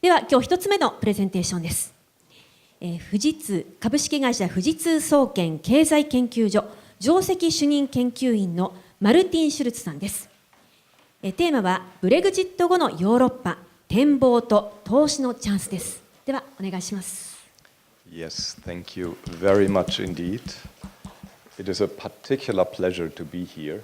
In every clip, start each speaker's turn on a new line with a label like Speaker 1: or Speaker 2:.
Speaker 1: では今日一つ目のプレゼンテーションです。富士通株式会社富士通総研経済研究所上席主任研究員のマルティン・シュルツさんです。テーマはブレグジット後のヨーロッパ展望と投資のチャンスです。ではお願いします。
Speaker 2: Yes, thank you very much indeed. It is a particular pleasure to be here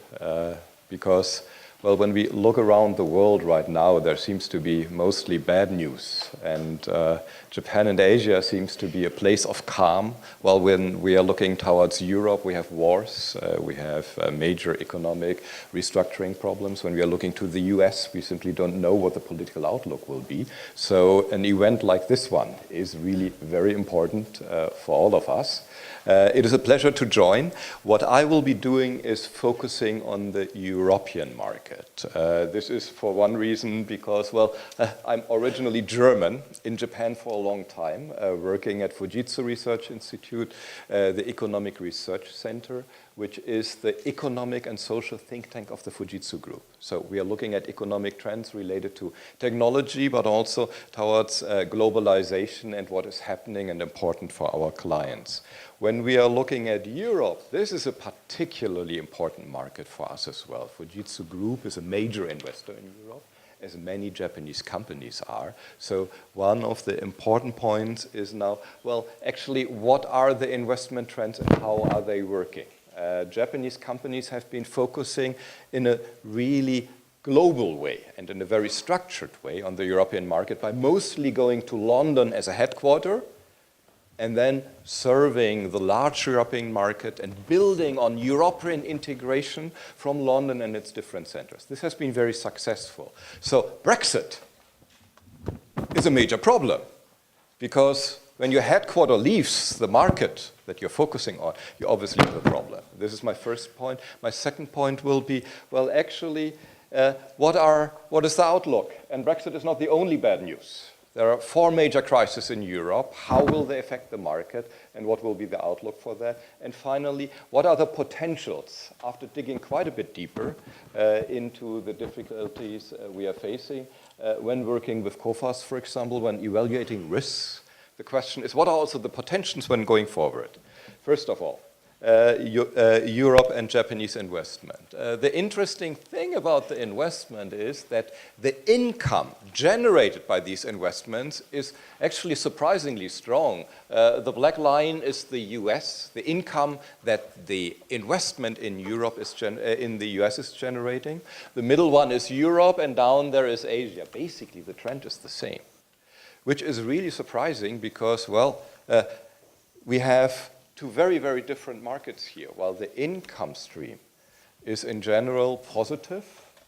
Speaker 2: because, well, when we look around the world right now, there seems to be mostly bad news, and Japan and Asia seems to be a place of calm. While when we are looking towards Europe, we have wars, we have major economic restructuring problems. When we are looking to the US, we simply don't know what the political outlook will be. So an event like this one is really very important for all of us. It is a pleasure to join. What I will be doing is focusing on the European market. This is for one reason because, well, I'm originally German, in Japan for a long time, working at Fujitsu Research Institute, the Economic Research Center, which is the economic and social think tank of the Fujitsu Group. So we are looking at economic trends related to technology, but also towards globalization and what is happening and important for our clients. When we are looking at Europe, this is a particularly important market for us as well. Fujitsu Group is a major investor in Europe, as many Japanese companies are. So one of the important points is now, well, actually, what are the investment trends and how are they working? Japanese companies have been focusing in a really global way and in a very structured way on the European market by mostly going to London as a headquarter and then serving the large European market and building on European integration from London and its different centers. This has been very successful. So Brexit is a major problem because when your headquarter leaves the market that you're focusing on, you obviously have a problem. This is my first point. My second point will be, well, actually, what is the outlook? And Brexit is not the only bad news. There are 4 major crises in Europe. How will they affect the market and what will be the outlook for that? And finally, what are the potentials after digging quite a bit deeper into the difficulties we are facing when working with COFAS, for example, when evaluating risks? The question is, what are also the potentials when going forward? First of all, Europe and Japanese investment. The interesting thing about the investment is that the income generated by these investments is actually surprisingly strong. The black line is the US, the income that the investment in Europe is in the US is generating. The middle one is Europe, and down there is Asia. Basically, the trend is the same, which is really surprising because, well, we have 2 very, very different markets here. While the income stream is in general positive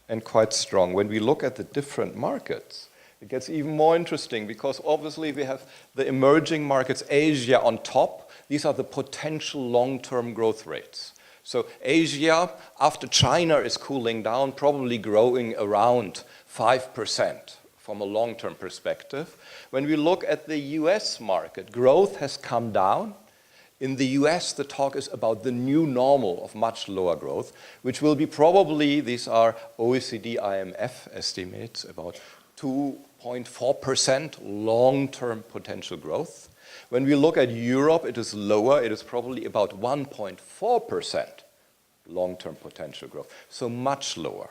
Speaker 2: and quite strong, when we look at the different markets, it gets even more interesting because obviously we have the emerging markets, Asia on top. These are the potential long-term growth rates. So Asia, after China is cooling down, probably growing around 5%. From a long-term perspective. When we look at the US market, growth has come down. In the US, the talk is about the new normal of much lower growth, which will be probably, these are OECD IMF estimates, about 2.4% long-term potential growth. When we look at Europe, it is lower. It is probably about 1.4% long-term potential growth, so much lower.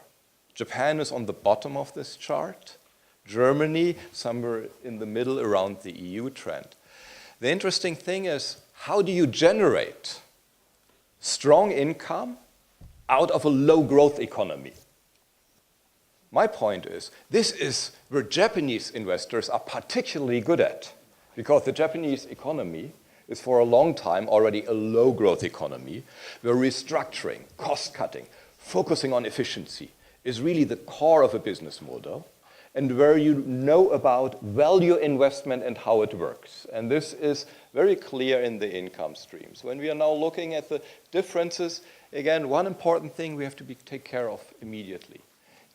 Speaker 2: Japan is on the bottom of this chart. Germany, somewhere in the middle around the EU trend. The interesting thing is, how do you generate strong income out of a low growth economy? My point is, this is where Japanese investors are particularly good at, because the Japanese economy is for a long time already a low growth economy, where restructuring, cost cutting, focusing on efficiency is really the core of a business model, and where you know about value investment and how it works. And this is very clear in the income streams. When we are now looking at the differences, again, one important thing we have to take care of immediately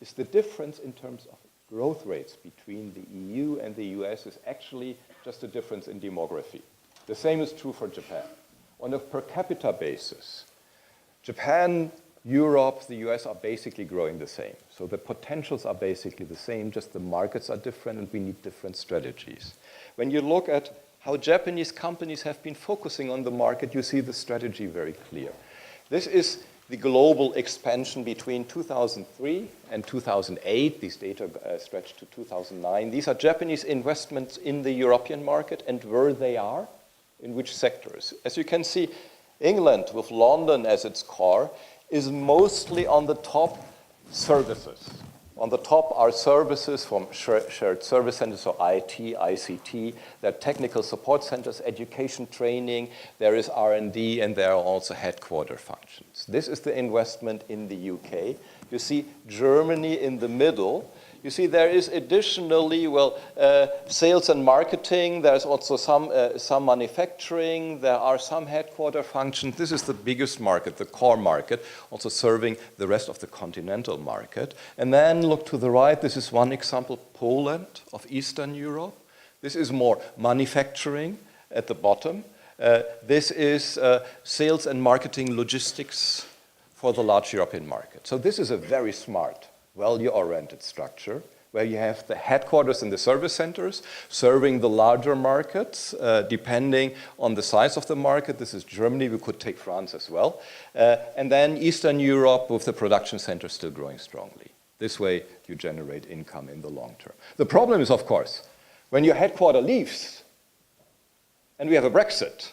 Speaker 2: is the difference in terms of growth rates between the EU and the US is actually just a difference in demography. The same is true for Japan. On a per capita basis, Japan Europe, the US are basically growing the same. So the potentials are basically the same, just the markets are different and we need different strategies. When you look at how Japanese companies have been focusing on the market, you see the strategy very clear. This is the global expansion between 2003 and 2008. These data stretch to 2009. These are Japanese investments in the European market and where they are, in which sectors. As you can see, England, with London as its core, is mostly on the top services. On the top are services from shared service centers, so IT, ICT, there are technical support centers, education training, there is R&D, and there are also headquarter functions. This is the investment in the UK. You see Germany in the middle. You see there is additionally, sales and marketing. There's also some manufacturing. There are some headquarter functions. This is the biggest market, the core market, also serving the rest of the continental market. And then look to the right. This is one example, Poland of Eastern Europe. This is more manufacturing at the bottom. This is sales and marketing logistics for the large European market. So this is a very smart, value-oriented structure where you have the headquarters in the service centers serving the larger markets depending on the size of the market. This is Germany. We could take France as well. And then Eastern Europe with the production centers still growing strongly. This way you generate income in the long term. The problem is, of course, when your headquarter leaves and we have a Brexit,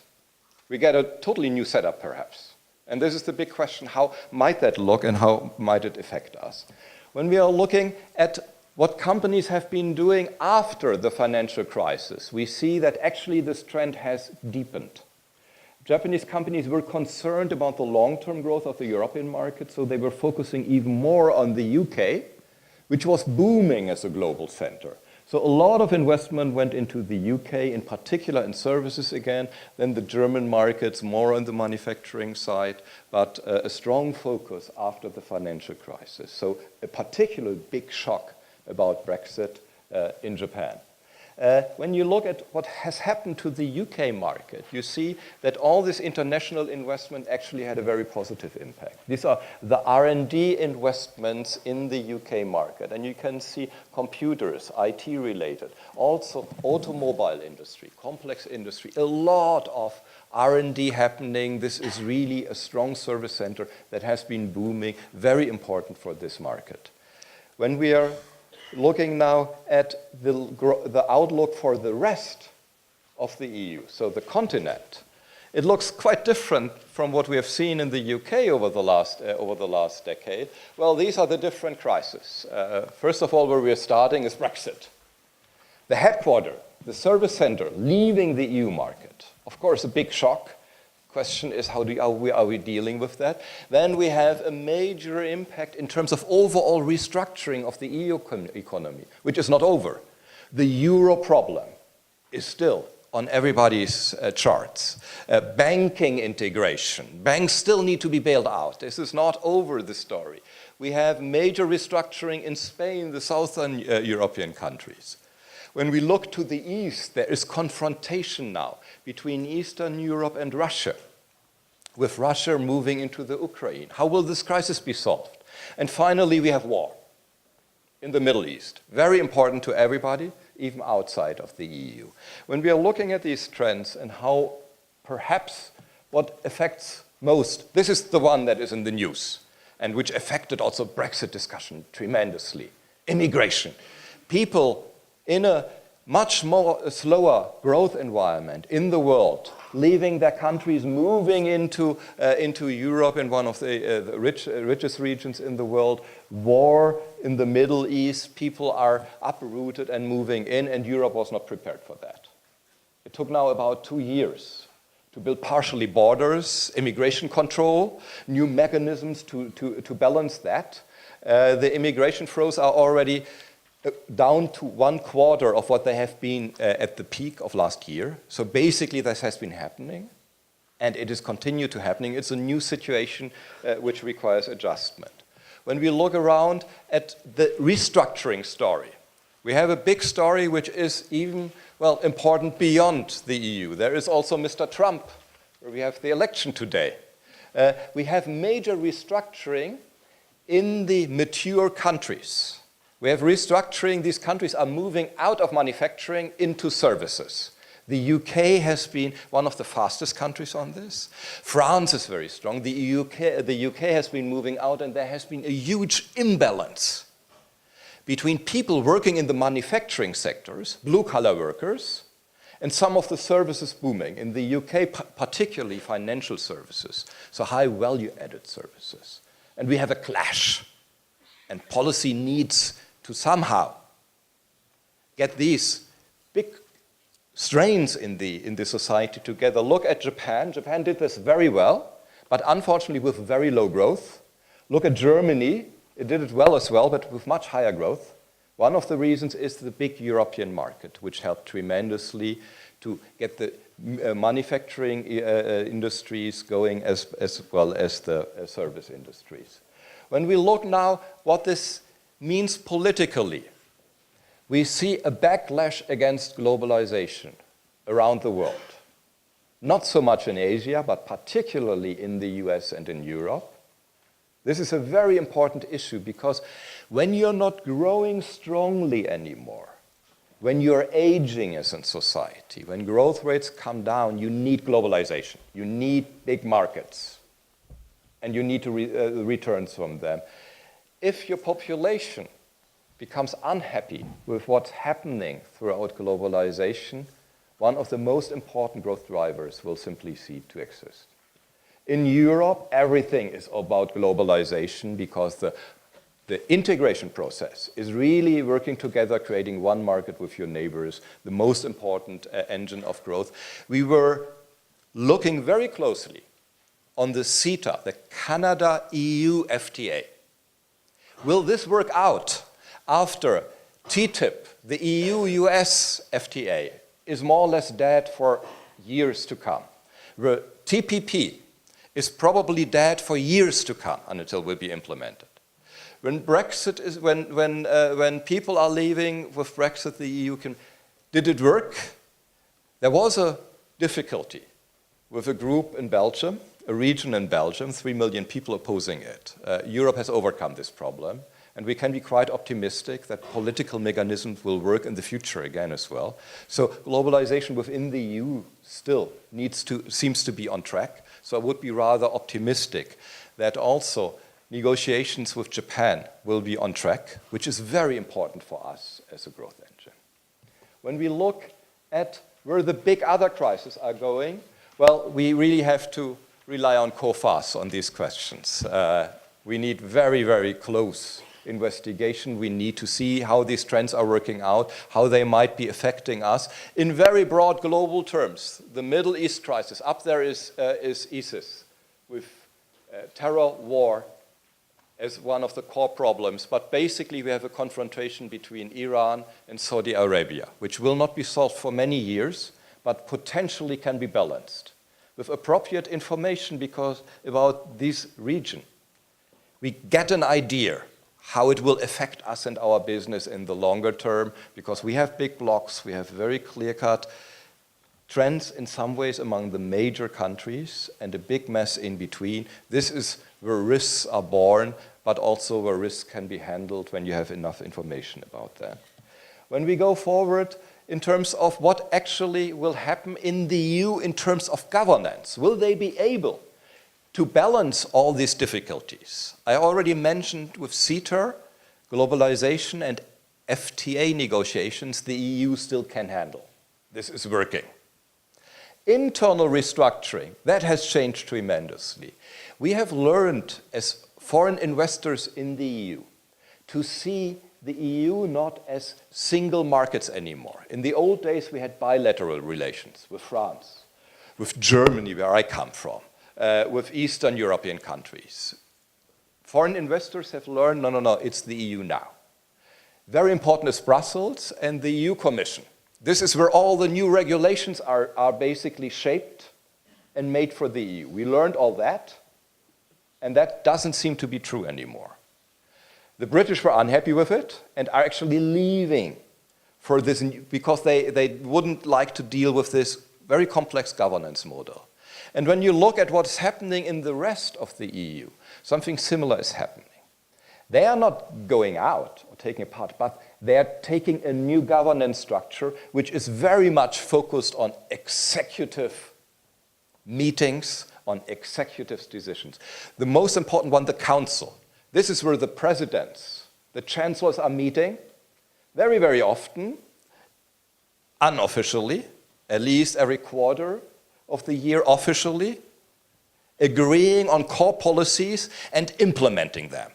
Speaker 2: we get a totally new setup perhaps. And this is the big question, how might that look and how might it affect us? When we are looking at what companies have been doing after the financial crisis, we see that actually this trend has deepened. Japanese companies were concerned about the long-term growth of the European market, so they were focusing even more on the UK, which was booming as a global center. So a lot of investment went into the UK, in particular in services again, then the German markets more on the manufacturing side, but a strong focus after the financial crisis. So a particular big shock about Brexit in Japan. When you look at what has happened to the UK market, you see that all this international investment actually had a very positive impact. These are the R&D investments in the UK market. And you can see computers, IT related, also automobile industry, complex industry, a lot of R&D happening. This is really a strong service center that has been booming, very important for this market. When we are looking now at the outlook for the rest of the EU, so the continent, it looks quite different from what we have seen in the UK over the last decade. Well, these are the different crises. First of all, where we are starting is Brexit. The headquarter, the service center, leaving the EU market. Of course, a big shock. Question is, how are we dealing with that? Then we have a major impact in terms of overall restructuring of the EU economy, which is not over. The euro problem is still on everybody's charts. Banking integration. Banks still need to be bailed out. This is not over the story. We have major restructuring in Spain, the southern European countries. When we look to the east, there is confrontation now between Eastern Europe and Russia, with Russia moving into the Ukraine. How will this crisis be solved? And finally, we have war in the Middle East. Very important to everybody, even outside of the EU. When we are looking at these trends and how perhaps what affects most, this is the one that is in the news and which affected also Brexit discussion tremendously. Immigration. People in a much more slower growth environment in the world, leaving their countries, moving into Europe in one of the richest regions in the world, war in the Middle East, people are uprooted and moving in, and Europe was not prepared for that. It took now about 2 years to build partially borders, immigration control, new mechanisms to balance that. The immigration flows are already down to 1/4 of what they have been at the peak of last year. So basically this has been happening and it is continued to happening. It's a new situation which requires adjustment. When we look around at the restructuring story, we have a big story which is even, important beyond the EU. There is also Mr. Trump, where we have the election today. We have major restructuring in the mature countries. We have restructuring, these countries are moving out of manufacturing into services. The UK has been one of the fastest countries on this. France is very strong. The UK has been moving out, and there has been a huge imbalance between people working in the manufacturing sectors, blue-collar workers, and some of the services booming. In the UK, particularly financial services, so high value-added services. And we have a clash. And policy needs to somehow get these big strains in the society together. Look at Japan. Japan did this very well, but unfortunately with very low growth. Look at Germany. It did it well as well, but with much higher growth. One of the reasons is the big European market, which helped tremendously to get the manufacturing industries going as well as the service industries. When we look now what this means politically, we see a backlash against globalization around the world. Not so much in Asia, but particularly in the US and in Europe. This is a very important issue because when you're not growing strongly anymore, when you're aging as a society, when growth rates come down, you need globalization. You need big markets. And you need to returns from them. If your population becomes unhappy with what's happening throughout globalization, one of the most important growth drivers will simply cease to exist. In Europe, everything is about globalization because the integration process is really working together, creating one market with your neighbors, the most important engine of growth. We were looking very closely on the CETA, the Canada-EU FTA. Will this work out after TTIP, the EU-US FTA, is more or less dead for years to come? The TPP is probably dead for years to come until it will be implemented. When Brexit is, when people are leaving with Brexit, the EU did it work? There was a difficulty with a group in Belgium, a region in Belgium, 3 million people opposing it. Europe has overcome this problem, and we can be quite optimistic that political mechanisms will work in the future again as well. So globalization within the EU still seems to be on track. So I would be rather optimistic that also negotiations with Japan will be on track, which is very important for us as a growth engine. When we look at where the big other crises are going, well, we really have to rely on COFAS on these questions. We need very, very close investigation. We need to see how these trends are working out, how they might be affecting us. In very broad global terms, the Middle East crisis, up there is ISIS, with terror war as one of the core problems. But basically, we have a confrontation between Iran and Saudi Arabia, which will not be solved for many years, but potentially can be balanced with appropriate information because about this region. We get an idea how it will affect us and our business in the longer term because we have big blocks, we have very clear-cut trends in some ways among the major countries and a big mess in between. This is where risks are born, but also where risks can be handled when you have enough information about them. When we go forward in terms of what actually will happen in the EU in terms of governance, will they be able to balance all these difficulties? I already mentioned with CETA, globalization and FTA negotiations, the EU still can handle. This is working. Internal restructuring, that has changed tremendously. We have learned as foreign investors in the EU to see the EU not as single markets anymore. In the old days, we had bilateral relations with France, with Germany, where I come from, with Eastern European countries. Foreign investors have learned, no, it's the EU now. Very important is Brussels and the EU Commission. This is where all the new regulations are basically shaped and made for the EU. We learned all that, and that doesn't seem to be true anymore. The British were unhappy with it and are actually leaving for this because they wouldn't like to deal with this very complex governance model. And when you look at what's happening in the rest of the EU, something similar is happening. They are not going out or taking apart, but they are taking a new governance structure which is very much focused on executive meetings, on executive decisions. The most important one, the council. This is where the presidents, the chancellors are meeting very, very often, unofficially, at least every quarter of the year officially, agreeing on core policies and implementing them.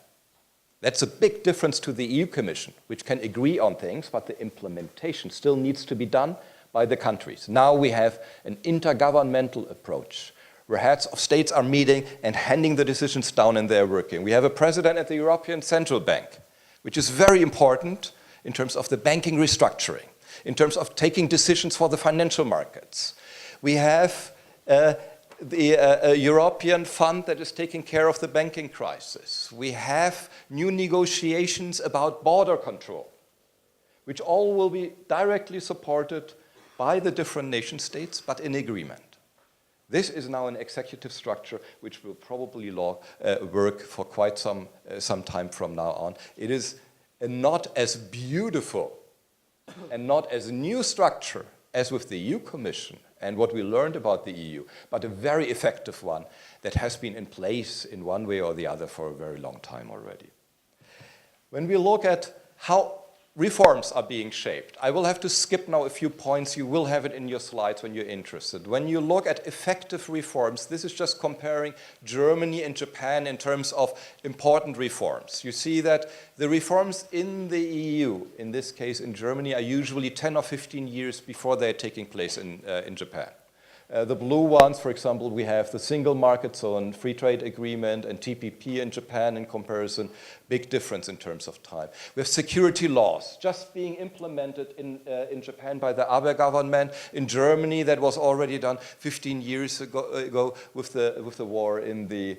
Speaker 2: That's a big difference to the EU Commission, which can agree on things, but the implementation still needs to be done by the countries. Now we have an intergovernmental approach, where heads of states are meeting and handing the decisions down and they're working. We have a president at the European Central Bank, which is very important in terms of the banking restructuring, in terms of taking decisions for the financial markets. We have the European fund that is taking care of the banking crisis. We have new negotiations about border control, which all will be directly supported by the different nation states, but in agreement. This is now an executive structure which will probably work for quite some time from now on. It is a not as beautiful and not as new structure as with the EU Commission and what we learned about the EU, but a very effective one that has been in place in one way or the other for a very long time already. When we look at how reforms are being shaped, I will have to skip now a few points. You will have it in your slides when you're interested. When you look at effective reforms, this is just comparing Germany and Japan in terms of important reforms. You see that the reforms in the EU, in this case in Germany, are usually 10 or 15 years before they're taking place in Japan. The blue ones, for example, we have the single market zone, free trade agreement, and TPP in Japan in comparison. Big difference in terms of time. We have security laws just being implemented in Japan by the Abe government. In Germany, that was already done 15 years ago with the war in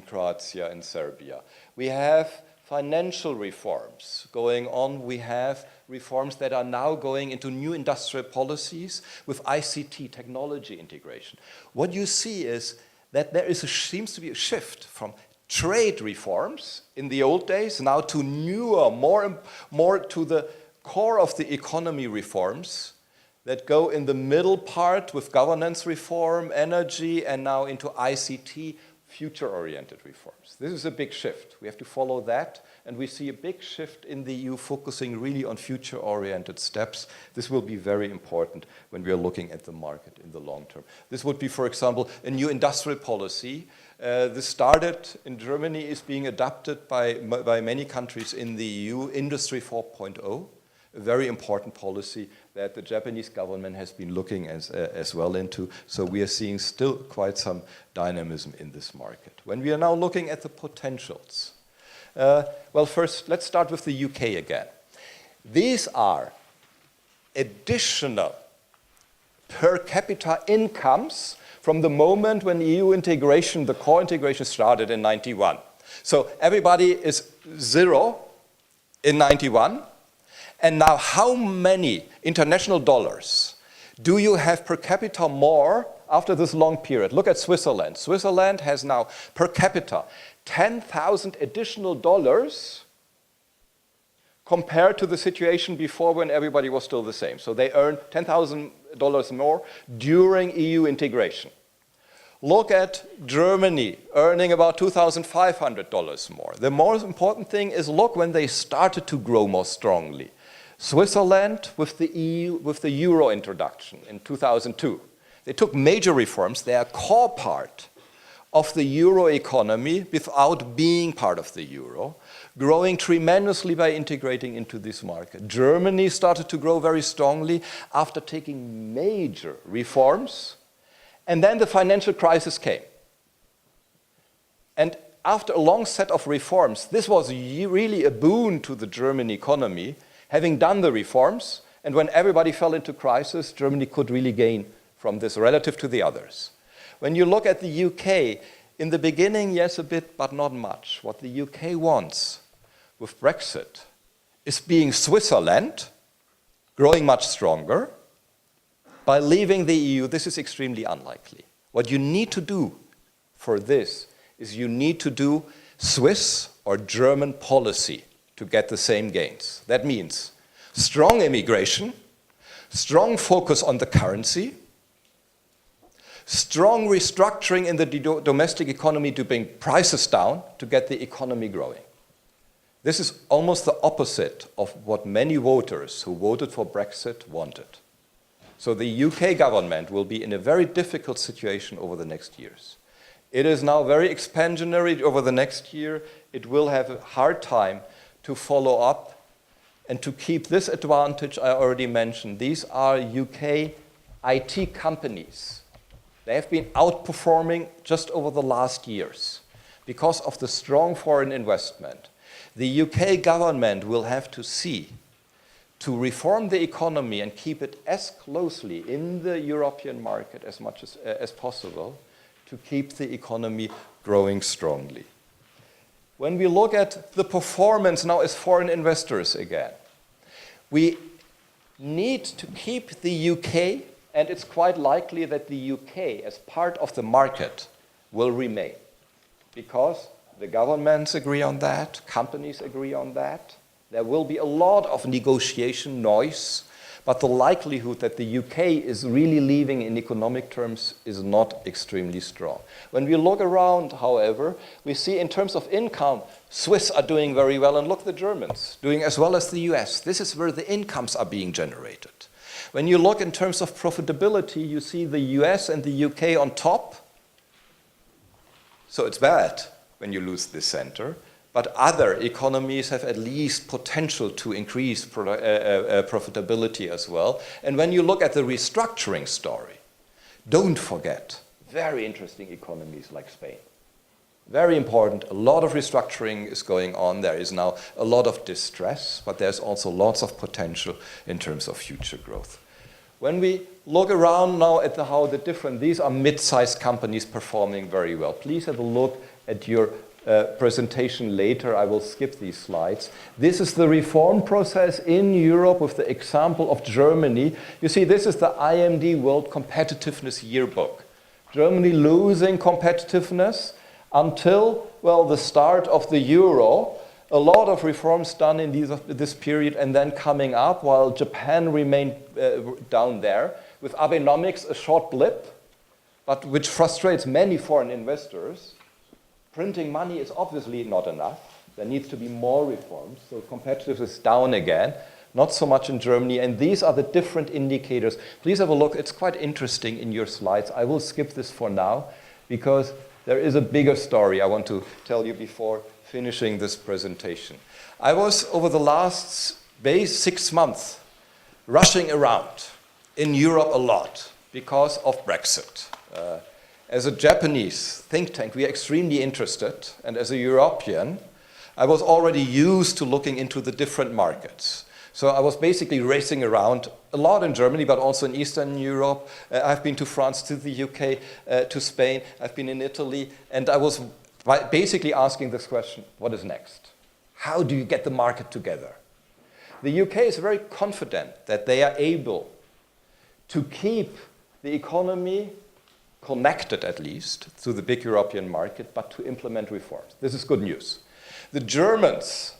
Speaker 2: Croatia and Serbia. We have financial reforms going on. We have reforms that are now going into new industrial policies with ICT, technology integration. What you see is that there seems to be a shift from trade reforms in the old days now to newer, more to the core of the economy reforms that go in the middle part with governance reform, energy, and now into ICT, future-oriented reforms. This is a big shift. We have to follow that, and we see a big shift in the EU focusing really on future-oriented steps. This will be very important when we are looking at the market in the long term. This would be, for example, a new industrial policy. This started in Germany, is being adopted by many countries in the EU, Industry 4.0. A very important policy that the Japanese government has been looking as well into. So we are seeing still quite some dynamism in this market. When we are now looking at the potentials, well, first, let's start with the UK again. These are additional per capita incomes from the moment when EU integration, the core integration started in 91. So everybody is zero in 91. And now how many international dollars do you have per capita more after this long period? Look at Switzerland. Switzerland has now per capita 10,000 additional dollars compared to the situation before when everybody was still the same. So they earn $10,000 more during EU integration. Look at Germany earning about $2,500 more. The most important thing is look when they started to grow more strongly. Switzerland with the euro introduction in 2002. They took major reforms. They are a core part of the euro economy without being part of the euro, growing tremendously by integrating into this market. Germany started to grow very strongly after taking major reforms, and then the financial crisis came. And after a long set of reforms, this was really a boon to the German economy. Having done the reforms, and when everybody fell into crisis, Germany could really gain from this relative to the others. When you look at the UK, in the beginning, yes, a bit, but not much. What the UK wants with Brexit is being Switzerland, growing much stronger, by leaving the EU, this is extremely unlikely. What you need to do for this is you need to do Swiss or German policy to get the same gains. That means strong immigration, strong focus on the currency, strong restructuring in the domestic economy to bring prices down to get the economy growing. This is almost the opposite of what many voters who voted for Brexit wanted. So the UK government will be in a very difficult situation over the next years. It is now very expansionary over the next year. It will have a hard time to follow up and to keep this advantage I already mentioned. These are UK IT companies. They have been outperforming just over the last years because of the strong foreign investment. The UK government will have to see to reform the economy and keep it as closely in the European market as much as possible to keep the economy growing strongly. When we look at the performance now as foreign investors again, we need to keep the UK, and it's quite likely that the UK as part of the market will remain because the governments agree on that, companies agree on that. There will be a lot of negotiation noise, but the likelihood that the UK is really leaving in economic terms is not extremely strong. When we look around, however, we see in terms of income, Swiss are doing very well, and look, the Germans doing as well as the US. This is where the incomes are being generated. When you look in terms of profitability, you see the US and the UK on top. So it's bad when you lose this center. But other economies have at least potential to increase profitability as well. And when you look at the restructuring story, don't forget very interesting economies like Spain. Very important, a lot of restructuring is going on. There is now a lot of distress, but there's also lots of potential in terms of future growth. When we look around now at how the different, these are mid-sized companies performing very well. Please have a look at your presentation later. I will skip these slides. This is the reform process in Europe with the example of Germany. You see, this is the IMD World Competitiveness Yearbook. Germany losing competitiveness until, well, the start of the euro. A lot of reforms done in this period and then coming up, while Japan remained down there. With Abenomics, a short blip, but which frustrates many foreign investors. Printing money is obviously not enough. There needs to be more reforms. So competitiveness is down again, not so much in Germany. And these are the different indicators. Please have a look. It's quite interesting in your slides. I will skip this for now because there is a bigger story I want to tell you before finishing this presentation. I was, over the last 6 months, rushing around in Europe a lot because of Brexit. As a Japanese think tank, we are extremely interested, and as a European, I was already used to looking into the different markets. So I was basically racing around a lot in Germany, but also in Eastern Europe. I've been to France, to the UK, to Spain. I've been in Italy, and I was basically asking this question, what is next? How do you get the market together? The UK is very confident that they are able to keep the economy connected, at least, to the big European market, but to implement reforms. This is good news. The Germans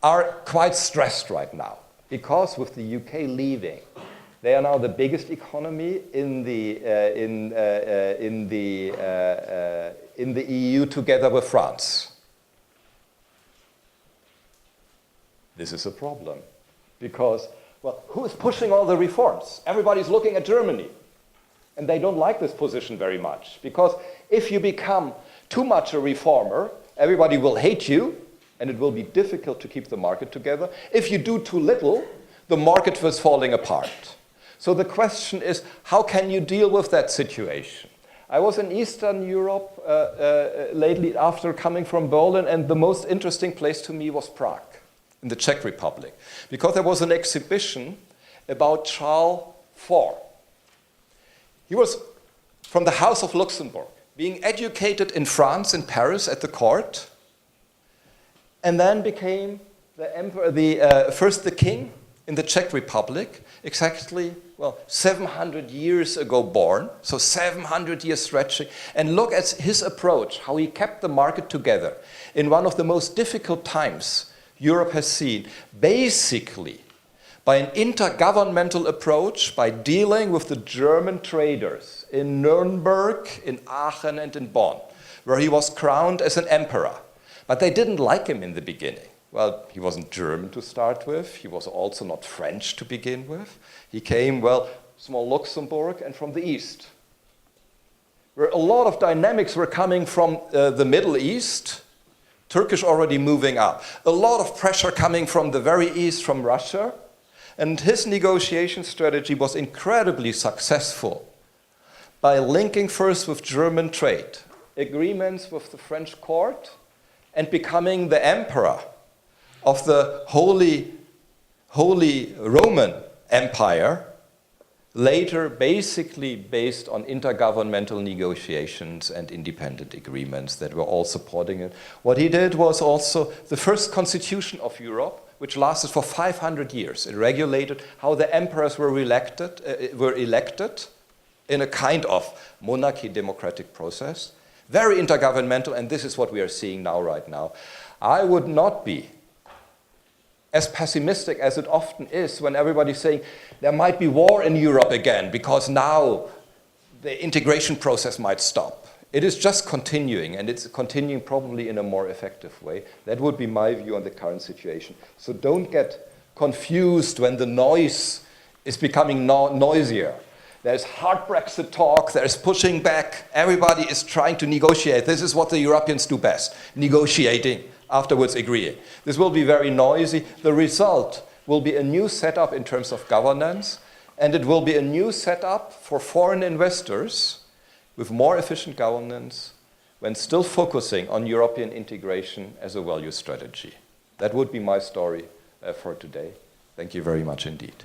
Speaker 2: are quite stressed right now because with the UK leaving, they are now the biggest economy in the EU together with France. This is a problem because, well, who is pushing all the reforms? Everybody's looking at Germany. And they don't like this position very much because if you become too much a reformer, everybody will hate you and it will be difficult to keep the market together. If you do too little, the market was falling apart. So the question is, how can you deal with that situation? I was in Eastern Europe lately after coming from Berlin, and the most interesting place to me was Prague, in the Czech Republic, because there was an exhibition about Charles IV. He was from the House of Luxembourg, being educated in France, in Paris, at the court, and then became the emperor, first the king in the Czech Republic, exactly well, 700 years ago born, so 700 years stretching, and look at his approach, how he kept the market together in one of the most difficult times Europe has seen, basically by an intergovernmental approach, by dealing with the German traders in Nuremberg, in Aachen, and in Bonn, where he was crowned as an emperor. But they didn't like him in the beginning. Well, he wasn't German to start with. He was also not French to begin with. He came, well, small Luxembourg and from the East, where a lot of dynamics were coming from the Middle East, Turkish already moving up, a lot of pressure coming from the very East, from Russia, and his negotiation strategy was incredibly successful by linking first with German trade, agreements with the French court, and becoming the emperor of the Holy Roman Empire, later basically based on intergovernmental negotiations and independent agreements that were all supporting it. What he did was also the first constitution of Europe, which lasted for 500 years. It regulated how the emperors were elected in a kind of monarchy democratic process. Very intergovernmental, and this is what we are seeing now, right now. I would not be as pessimistic as it often is when everybody's saying there might be war in Europe again because now the integration process might stop. It is just continuing, and it's continuing probably in a more effective way. That would be my view on the current situation. So don't get confused when the noise is becoming noisier. There's hard Brexit talk, there's pushing back, everybody is trying to negotiate. This is what the Europeans do best, negotiating, afterwards agreeing. This will be very noisy. The result will be a new setup in terms of governance, and it will be a new setup for foreign investors with more efficient governance when still focusing on European integration as a value strategy. That would be my story for today. Thank you very much indeed.